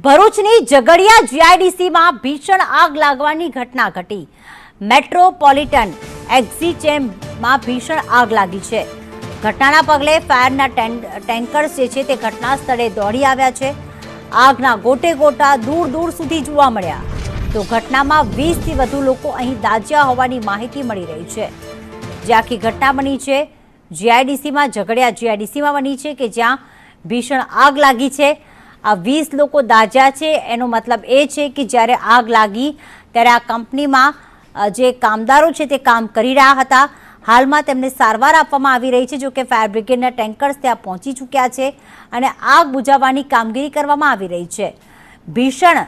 ભરૂચની ઝઘડિયા જીઆઈડીસીમાં ભીષણ આગ લાગવાની ઘટના ઘટી। મેટ્રોપોલિટન એક્ઝિચેમમાં ભીષણ આગ લાગી છે। ઘટનાના પગલે ફાયરના ટેન્કર્સ જે છે તે ઘટના સ્થળે દોડી આવ્યા છે। આગના ગોટે ગોટા દૂર દૂર સુધી જોવા મળ્યા તો ઘટનામાં 20 થી વધુ લોકો અહીં દાઝ્યા હોવાની માહિતી મળી રહી છે। જે આખી ઘટના બની છે જીઆઈડીસીમાં, ઝઘડિયા જીઆઈડીસીમાં બની છે કે જ્યાં ભીષણ આગ લાગી છે। આ 20 લોકો દાઝ્યા છે। એનો મતલબ એ છે કે જ્યારે આગ લાગી ત્યારે આ કંપનીમાં જે કામદારો છે તે કામ કરી રહ્યા હતા। હાલમાં તેમને સારવાર આપવામાં આવી રહી છે। જો કે ફાયર બ્રિગેડના ટેન્કર્સ ત્યાં પહોંચી ચૂક્યા છે અને આગ બુઝાવવાની કામગીરી કરવામાં આવી રહી છે। ભીષણ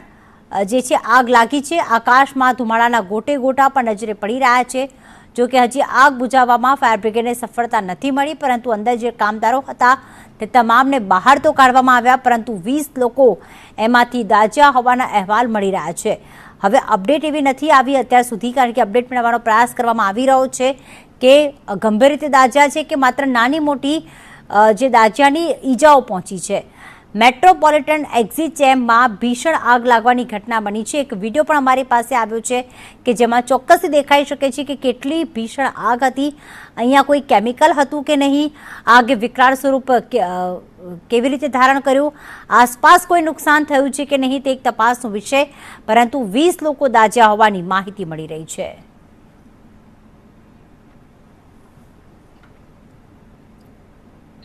જે છે આગ લાગી છે। આકાશમાં ધુમાડાના ગોટે ગોટા પણ નજરે પડી રહ્યા છે। જો કે હજી આગ બુઝાવવામાં ફાયર બ્રિગેડને સફળતા નથી મળી, પરંતુ અંદર જે કામદારો હતા તે તમામને બહાર તો કાઢવામાં આવ્યા, પરંતુ 20 લોકો એમાંથી દાઝ્યા હોવાના અહેવાલ મળી રહ્યા છે। હવે અપડેટ એવી નથી આવી અત્યાર સુધી, કારણ કે અપડેટ મેળવવાનો પ્રયાસ કરવામાં આવી રહ્યો છે કે ગંભીર રીતે દાઝ્યા છે કે માત્ર નાની મોટી જે દાઝ્યાની ઈજાઓ પહોંચી છે। મેટ્રોપોલિટન એક્ઝિચેમમાં ભીષણ આગ લાગવાની ઘટના બની છે। એક વિડીયો પણ અમારી પાસે આવ્યો છે કે જેમાં ચોક્કસથી દેખાઈ શકે છે કે કેટલી ભીષણ આગ હતી। અહીંયા કોઈ કેમિકલ હતું કે નહીં, આગે વિકરાળ સ્વરૂપ કેવી રીતે ધારણ કર્યું, આસપાસ કોઈ નુકસાન થયું છે કે નહીં તે એક તપાસનો વિષય, પરંતુ 20 લોકો દાઝ્યા હોવાની માહિતી મળી રહી છે।